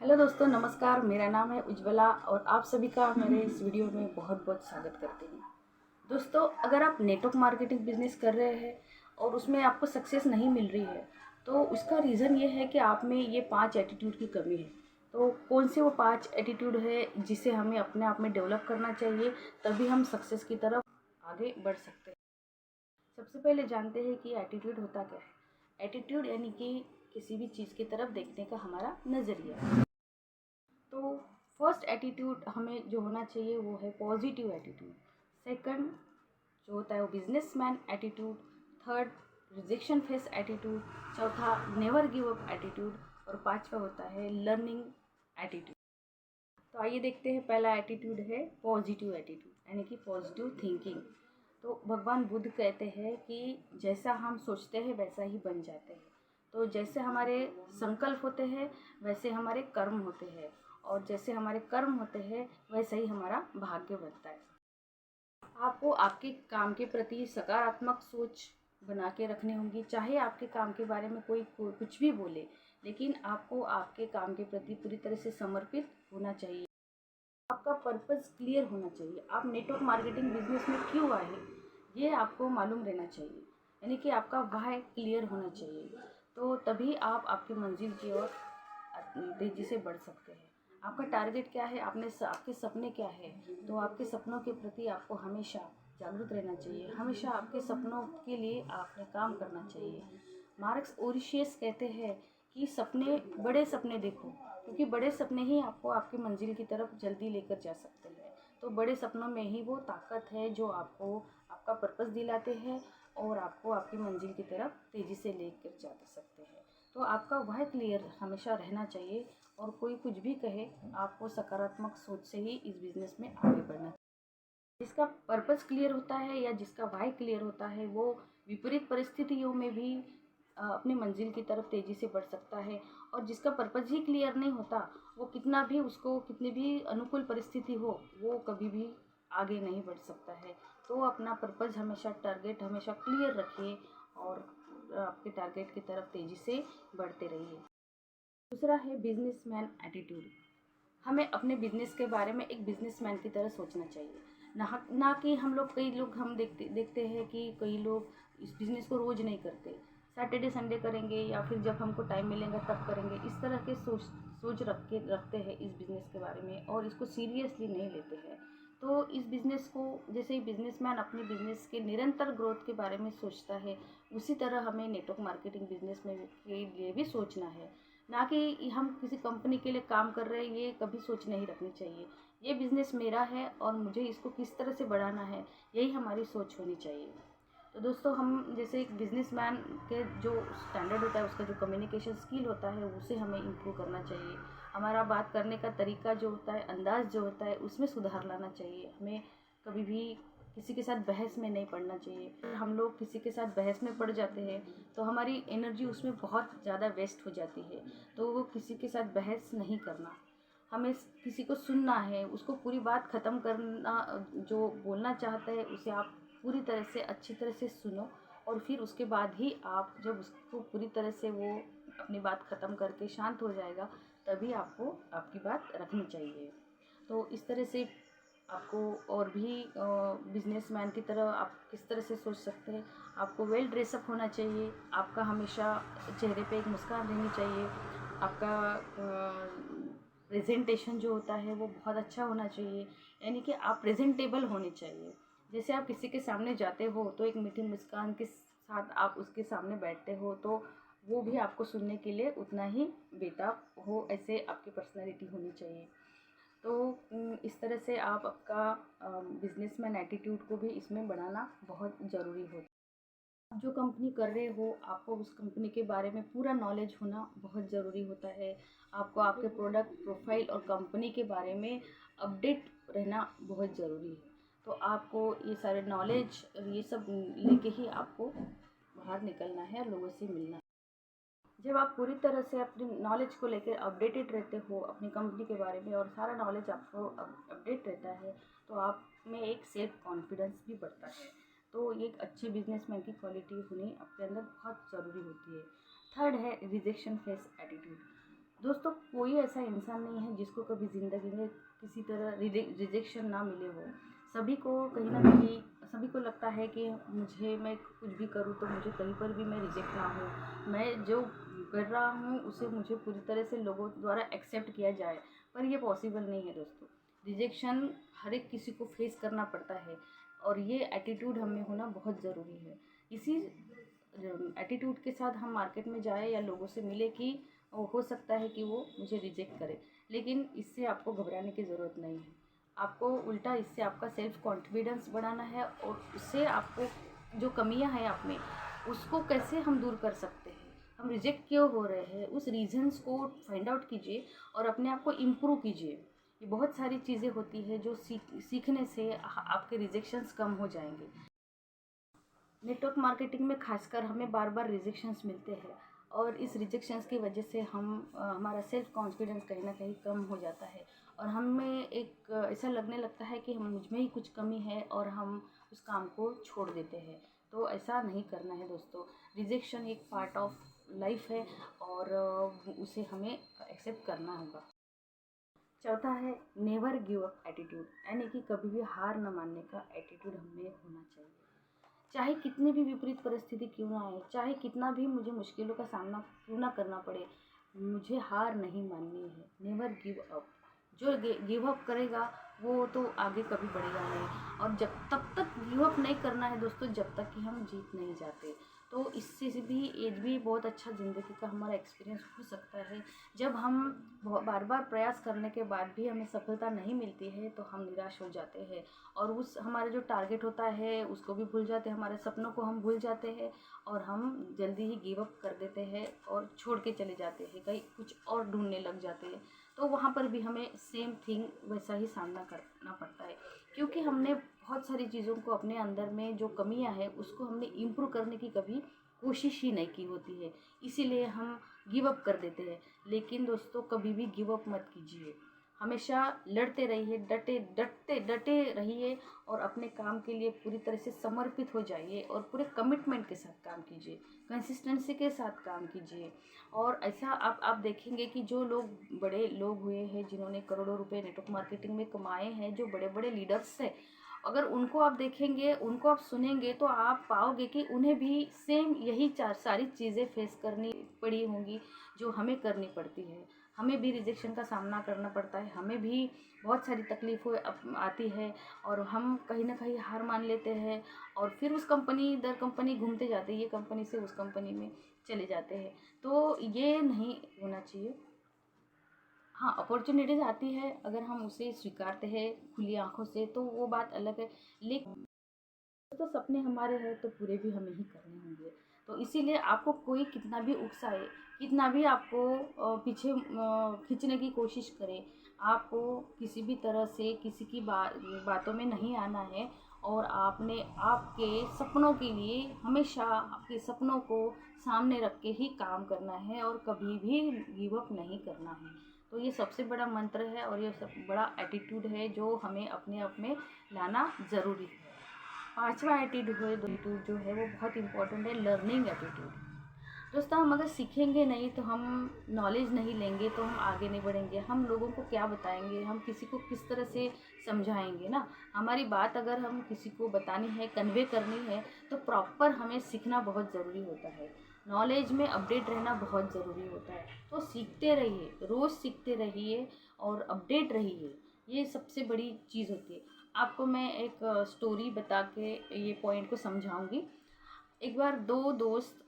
Hello दोस्तों, नमस्कार। मेरा नाम है उज्ज्वला और आप सभी का मेरे इस वीडियो में बहुत बहुत स्वागत करती हूँ। दोस्तों, अगर आप नेटवर्क मार्केटिंग बिजनेस कर रहे हैं और उसमें आपको सक्सेस नहीं मिल रही है, तो उसका रीज़न ये है कि आप में ये 5 एटीट्यूड की कमी है। तो कौन से वो 5 एटीट्यूड है जिसे हमें अपने आप में डेवलप करना चाहिए, तभी हम सक्सेस की तरफ आगे बढ़ सकते हैं। सबसे पहले जानते हैं कि एटीट्यूड होता क्या है। एटीट्यूड यानी कि किसी भी चीज़ की तरफ देखने का हमारा नज़रिया। तो फर्स्ट एटीट्यूड हमें जो होना चाहिए वो है पॉजिटिव एटीट्यूड। सेकंड जो होता है वो businessman attitude. Third rejection face attitude. चौथा नेवर गिव अप एटीट्यूड। और पांचवा होता है लर्निंग एटीट्यूड। तो आइए देखते हैं। पहला एटीट्यूड है पॉजिटिव एटीट्यूड यानी कि पॉजिटिव थिंकिंग। तो भगवान बुद्ध कहते हैं कि जैसा हम सोचते हैं वैसा ही बन जाते हैं। तो जैसे हमारे संकल्प होते हैं वैसे हमारे कर्म होते हैं, और जैसे हमारे कर्म होते हैं वैसे ही हमारा भाग्य बनता है। आपको आपके काम के प्रति सकारात्मक सोच बना के रखनी होगी। चाहे आपके काम के बारे में कोई कुछ भी बोले, लेकिन आपको आपके काम के प्रति पूरी तरह से समर्पित होना चाहिए। आपका पर्पस क्लियर होना चाहिए। आप नेटवर्क मार्केटिंग बिजनेस में क्यों आए हैं, ये आपको मालूम रहना चाहिए। यानी कि आपका व्हाय क्लियर होना चाहिए। तो तभी आप आपकी मंजिल की ओर तेजी से बढ़ सकते हैं। आपका टारगेट क्या है, आपके सपने क्या है, तो आपके सपनों के प्रति आपको हमेशा जागरूक रहना चाहिए। हमेशा आपके सपनों के लिए आपने काम करना चाहिए। मार्क्स ओरिशियस कहते हैं कि बड़े सपने देखो, क्योंकि बड़े सपने ही आपको आपकी मंजिल की तरफ जल्दी लेकर जा सकते हैं। तो बड़े सपनों में ही वो ताकत है जो आपको आपका पर्पस दिलाते हैं और आपको आपकी मंजिल की तरफ तेज़ी से लेकर जा सकते हैं। तो आपका वह क्लियर हमेशा रहना चाहिए, और कोई कुछ भी कहे, आपको सकारात्मक सोच से ही इस बिज़नेस में आगे बढ़ना चाहिए। जिसका पर्पस क्लियर होता है या जिसका वाई क्लियर होता है, वो विपरीत परिस्थितियों में भी अपनी मंजिल की तरफ तेज़ी से बढ़ सकता है। और जिसका पर्पस ही क्लियर नहीं होता, वो कितनी भी अनुकूल परिस्थिति हो, वो कभी भी आगे नहीं बढ़ सकता है। तो अपना पर्पस हमेशा, टारगेट हमेशा क्लियर रखिए और आपके टारगेट की तरफ तेज़ी से बढ़ते रहिए। दूसरा है बिजनेसमैन एटीट्यूड। हमें अपने बिजनेस के बारे में एक बिजनेसमैन की तरह सोचना चाहिए। ना कि कई लोग हम देखते हैं कि कई लोग इस बिज़नेस को रोज़ नहीं करते। सैटरडे संडे करेंगे या फिर जब हमको टाइम मिलेगा तब करेंगे। इस तरह के सोच रखते हैं इस बिज़नेस के बारे में, और इसको सीरियसली नहीं लेते हैं। तो इस बिज़नेस को, जैसे ही बिजनेसमैन अपने बिज़नेस के निरंतर ग्रोथ के बारे में सोचता है, उसी तरह हमें नेटवर्क मार्केटिंग बिज़नेस में के लिए भी सोचना है। ना कि हम किसी कंपनी के लिए काम कर रहे हैं, ये कभी सोच नहीं रखनी चाहिए। ये बिज़नेस मेरा है और मुझे इसको किस तरह से बढ़ाना है, यही हमारी सोच होनी चाहिए। तो दोस्तों, हम जैसे एक बिजनेसमैन के जो स्टैंडर्ड होता है, उसका जो कम्युनिकेशन स्किल होता है, उसे हमें इम्प्रूव करना चाहिए। हमारा बात करने का तरीका जो होता है, अंदाज़ जो होता है, उसमें सुधार लाना चाहिए। हमें कभी भी किसी के साथ बहस में नहीं पड़ना चाहिए। हम लोग किसी के साथ बहस में पड़ जाते हैं तो हमारी एनर्जी उसमें बहुत ज़्यादा वेस्ट हो जाती है। तो वो किसी के साथ बहस नहीं करना, हमें किसी को सुनना है, उसको पूरी बात ख़त्म करना। जो बोलना चाहता है उसे आप पूरी तरह से, अच्छी तरह से सुनो, और फिर उसके बाद ही आप, जब उसको पूरी तरह से वो अपनी बात ख़त्म करके शांत हो जाएगा, तभी आपको आपकी बात रखनी चाहिए। तो इस तरह से आपको और भी बिजनेसमैन की तरह आप किस तरह से सोच सकते हैं। आपको वेल ड्रेसअप होना चाहिए। आपका हमेशा चेहरे पे एक मुस्कान रहनी चाहिए। आपका प्रेजेंटेशन जो होता है वो बहुत अच्छा होना चाहिए। यानी कि आप प्रेजेंटेबल होने चाहिए। जैसे आप किसी के सामने जाते हो तो एक मीठी मुस्कान के साथ आप उसके सामने बैठते हो, तो वो भी आपको सुनने के लिए उतना ही बेताब हो, ऐसे आपकी पर्सनैलिटी होनी चाहिए। तो इस तरह से आप आपका बिजनेसमैन एटीट्यूड को भी इसमें बढ़ाना बहुत ज़रूरी होता है। आप जो कंपनी कर रहे हो, आपको उस कंपनी के बारे में पूरा नॉलेज होना बहुत ज़रूरी होता है। आपको आपके प्रोडक्ट प्रोफाइल और कंपनी के बारे में अपडेट रहना बहुत ज़रूरी है। तो आपको ये सारे नॉलेज, ये सब लेके ही आपको बाहर निकलना है और लोगों से मिलना है। जब आप पूरी तरह से अपनी नॉलेज को लेकर अपडेटेड रहते हो अपनी कंपनी के बारे में, और सारा नॉलेज आपको अपडेट रहता है, तो आप में एक सेल्फ कॉन्फिडेंस भी बढ़ता है। तो ये एक अच्छे बिजनेसमैन की क्वालिटी होनी आपके अंदर बहुत ज़रूरी होती है। थर्ड है रिजेक्शन फेस एटीट्यूड। दोस्तों कोई ऐसा इंसान नहीं है जिसको कभी ज़िंदगी में किसी तरह रिजेक्शन ना मिले हो। सभी को कहीं ना कहीं सभी को लगता है कि मैं कुछ भी करूँ तो मुझे कहीं पर भी मैं रिजेक्ट ना हूँ, मैं जो कर रहा हूँ उसे मुझे पूरी तरह से लोगों द्वारा एक्सेप्ट किया जाए। पर ये पॉसिबल नहीं है दोस्तों। रिजेक्शन हर एक किसी को फेस करना पड़ता है और ये एटीट्यूड हमें होना बहुत ज़रूरी है। इसी एटीट्यूड के साथ हम मार्केट में जाए या लोगों से मिले कि हो सकता है कि वो मुझे रिजेक्ट करे, लेकिन इससे आपको घबराने की ज़रूरत नहीं है। आपको उल्टा इससे आपका सेल्फ कॉन्फिडेंस बढ़ाना है और उससे आपको जो कमियां हैं आप में उसको कैसे हम दूर कर सकते हैं, हम रिजेक्ट क्यों हो रहे हैं, उस रीजंस को फाइंड आउट कीजिए और अपने आप को इम्प्रूव कीजिए। ये बहुत सारी चीज़ें होती है जो सीखने से आपके रिजेक्शंस कम हो जाएंगे। नेटवर्क मार्केटिंग में खासकर हमें बार बार रिजेक्शंस मिलते हैं और इस रिजेक्शंस की वजह से हमारा सेल्फ कॉन्फिडेंस कहीं ना कहीं कम हो जाता है और हमें एक ऐसा लगने लगता है कि हम मुझ में ही कुछ कमी है और हम उस काम को छोड़ देते हैं। तो ऐसा नहीं करना है दोस्तों। रिजेक्शन एक पार्ट ऑफ लाइफ है और उसे हमें एक्सेप्ट करना होगा। चौथा है नेवर गिव अप एटीट्यूड, यानी कि कभी भी हार न मानने का एटीट्यूड हमें होना चाहिए। चाहे कितनी भी विपरीत परिस्थिति क्यों ना आए, चाहे कितना भी मुझे मुश्किलों का सामना क्यों ना करना पड़े, मुझे हार नहीं माननी है। Never give up. जो गिव अप करेगा वो तो आगे कभी बढ़ेगा नहीं। और जब तब तक गिव अप नहीं करना है दोस्तों जब तक कि हम जीत नहीं जाते। तो इससे से भी एज भी बहुत अच्छा ज़िंदगी का हमारा एक्सपीरियंस हो सकता है। जब हम बार बार प्रयास करने के बाद भी हमें सफलता नहीं मिलती है तो हम निराश हो जाते हैं और उस हमारा जो टारगेट होता है उसको भी भूल जाते हैं, हमारे सपनों को हम भूल जाते हैं और हम जल्दी ही गिव अप कर देते हैं और छोड़ के चले जाते हैं, कहीं कुछ और ढूंढने लग जाते हैं। तो वहाँ पर भी हमें सेम थिंग वैसा ही सामना करना पड़ता है, क्योंकि हमने बहुत सारी चीज़ों को अपने अंदर में जो कमियां हैं उसको हमने इम्प्रूव करने की कभी कोशिश ही नहीं की होती है, इसीलिए हम गिव अप कर देते हैं। लेकिन दोस्तों कभी भी गिव अप मत कीजिए, हमेशा लड़ते रहिए, डटे डटते डटे रहिए और अपने काम के लिए पूरी तरह से समर्पित हो जाइए और पूरे कमिटमेंट के साथ काम कीजिए, कंसिस्टेंसी के साथ काम कीजिए। और ऐसा आप देखेंगे कि जो लोग बड़े लोग हुए हैं जिन्होंने करोड़ों रुपए नेटवर्क मार्केटिंग में कमाए हैं, जो बड़े बड़े लीडर्स हैं, अगर उनको आप देखेंगे, उनको आप सुनेंगे तो आप पाओगे कि उन्हें भी सेम यही चार सारी चीज़ें फेस करनी पड़ी होंगी जो हमें करनी पड़ती है। हमें भी रिजेक्शन का सामना करना पड़ता है, हमें भी बहुत सारी तकलीफ़ें आती है और हम कहीं ना कहीं हार मान लेते हैं और फिर उस कंपनी दर कंपनी घूमते जाते हैं, ये कंपनी से उस कंपनी में चले जाते हैं। तो ये नहीं होना चाहिए। हाँ, अपॉर्चुनिटीज़ आती है, अगर हम उसे स्वीकारते हैं खुली आँखों से तो वो बात अलग है। लेकिन तो सपने हमारे हैं तो पूरे भी हमें ही करने होंगे। तो इसीलिए आपको कोई कितना भी उकसाए, कितना भी आपको पीछे खींचने की कोशिश करे, आपको किसी भी तरह से किसी की बातों में नहीं आना है और आपने आपके सपनों के लिए हमेशा आपके सपनों को सामने रख के ही काम करना है और कभी भी गिव अप नहीं करना है। तो ये सबसे बड़ा मंत्र है और ये सब बड़ा एटीट्यूड है जो हमें अपने आप में लाना ज़रूरी है। पांचवा एटीट्यूड जो है वो बहुत इंपॉर्टेंट है, लर्निंग एटीट्यूड। दोस्तों हम अगर सीखेंगे नहीं तो हम नॉलेज नहीं लेंगे तो हम आगे नहीं बढ़ेंगे। हम लोगों को क्या बताएंगे, हम किसी को किस तरह से समझाएंगे ना। हमारी बात अगर हम किसी को बतानी है, कन्वे करनी है तो प्रॉपर हमें सीखना बहुत ज़रूरी होता है। नॉलेज में अपडेट रहना बहुत ज़रूरी होता है। तो सीखते रहिए, रोज़ सीखते रहिए और अपडेट रहिए, ये सबसे बड़ी चीज़ होती है। आपको मैं एक स्टोरी बता के ये पॉइंट को समझाऊंगी। एक बार दो दोस्त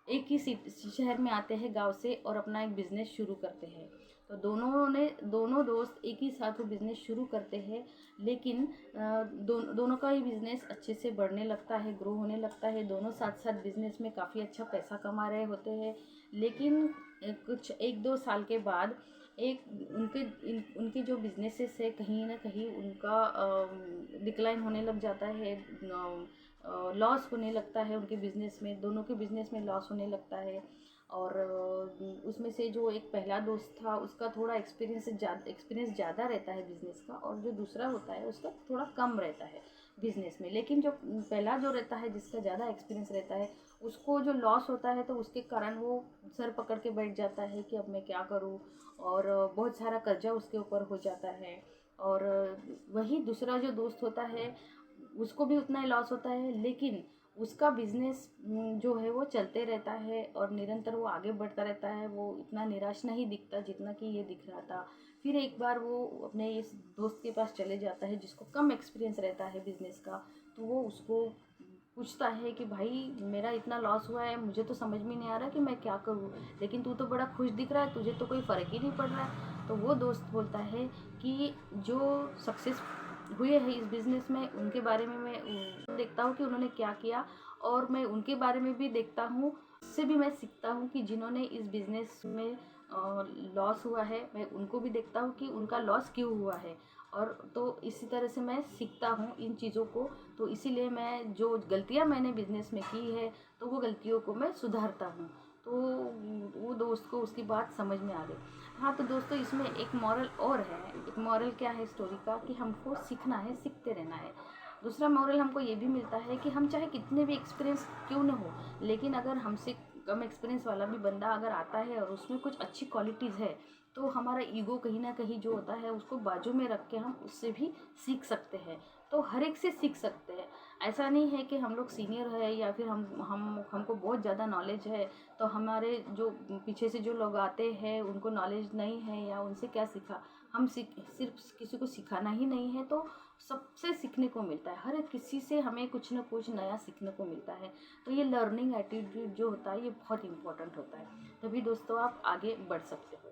एक ही शहर में आते हैं गांव से और अपना एक बिज़नेस शुरू करते हैं। तो दोनों दोस्त एक ही साथ वो बिज़नेस शुरू करते हैं, लेकिन दोनों का ही बिज़नेस अच्छे से बढ़ने लगता है, ग्रो होने लगता है। दोनों साथ साथ बिज़नेस में काफ़ी अच्छा पैसा कमा रहे होते हैं। लेकिन कुछ एक दो साल के बाद एक उनके जो बिजनेसेस है कहीं ना कहीं उनका डिक्लाइन होने लग जाता है, लॉस होने लगता है उनके बिज़नेस में, दोनों के बिज़नेस में लॉस होने लगता है। और उसमें से जो एक पहला दोस्त था उसका थोड़ा एक्सपीरियंस ज़्यादा रहता है बिज़नेस का, और जो दूसरा होता है उसका थोड़ा कम रहता है बिज़नेस में। लेकिन जो पहला जो रहता है जिसका ज़्यादा एक्सपीरियंस रहता है उसको जो लॉस होता है तो उसके कारण वो सर पकड़ के बैठ जाता है कि अब मैं क्या करूँ, और बहुत सारा कर्जा उसके ऊपर हो जाता है। और वही दूसरा जो दोस्त होता है उसको भी उतना ही लॉस होता है, लेकिन उसका बिजनेस जो है वो चलते रहता है और निरंतर वो आगे बढ़ता रहता है। वो इतना निराश नहीं दिखता जितना कि ये दिख रहा था। फिर एक बार वो अपने इस दोस्त के पास चले जाता है जिसको कम एक्सपीरियंस रहता है बिजनेस का। तो वो उसको पूछता है कि भाई मेरा इतना लॉस हुआ है, मुझे तो समझ में नहीं आ रहा कि मैं क्या करूँ, लेकिन तू तो बड़ा खुश दिख रहा है, तुझे तो कोई फ़र्क ही नहीं पड़ रहा है। तो वो दोस्त बोलता है कि जो सक्सेस हुए हैं इस बिज़नेस में उनके बारे में मैं देखता हूँ कि उन्होंने क्या किया, और मैं उनके बारे में भी देखता हूँ, उससे भी मैं सीखता हूँ कि जिन्होंने इस बिज़नेस में लॉस हुआ है मैं उनको भी देखता हूँ कि उनका लॉस क्यों हुआ है। और तो इसी तरह से मैं सीखता हूँ इन चीज़ों को। तो इसीलिए मैं जो गलतियाँ मैंने बिज़नेस में की है तो वो गलतियों को मैं सुधारता हूँ। तो वो दोस्त को उसकी बात समझ में आ गई। हाँ तो दोस्तों, इसमें एक मॉरल और है। एक मॉरल क्या है स्टोरी का, कि हमको सीखना है, सीखते रहना है। दूसरा मॉरल हमको ये भी मिलता है कि हम चाहे कितने भी एक्सपीरियंस क्यों न हो, लेकिन अगर हमसे कम एक्सपीरियंस वाला भी बंदा अगर आता है और उसमें कुछ अच्छी क्वालिटीज़ है, तो हमारा ईगो कहीं ना कहीं जो होता है उसको बाजू में रख के हम उससे भी सीख सकते हैं। तो हर एक से सीख सकते हैं। ऐसा नहीं है कि हम लोग सीनियर है या फिर हम हमको बहुत ज़्यादा नॉलेज है तो हमारे जो पीछे से जो लोग आते हैं उनको नॉलेज नहीं है या उनसे क्या सीखा। हम सिर्फ किसी को सिखाना ही नहीं है, तो सबसे सीखने को मिलता है। हर किसी से हमें कुछ ना कुछ नया सीखने को मिलता है। तो ये लर्निंग एटीट्यूड जो होता है ये बहुत इंपॉर्टेंट होता है, तभी दोस्तों आप आगे बढ़ सकते हो।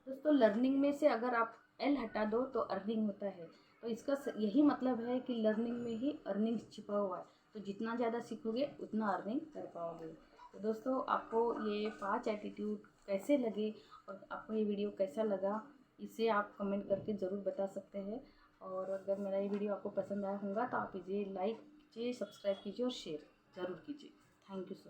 दोस्तों, लर्निंग में से अगर आप एल हटा दो तो अर्निंग होता है। तो इसका यही मतलब है कि लर्निंग में ही अर्निंग छिपा हुआ है। तो जितना ज़्यादा सीखोगे उतना अर्निंग कर पाओगे। तो दोस्तों, आपको ये 5 एटीट्यूड कैसे लगे और आपको ये वीडियो कैसा लगा, इसे आप कमेंट करके ज़रूर बता सकते हैं। और अगर मेरा ये वीडियो आपको पसंद आया होगा तो आप इसे लाइक कीजिए, सब्सक्राइब कीजिए और शेयर ज़रूर कीजिए। Thank you so much.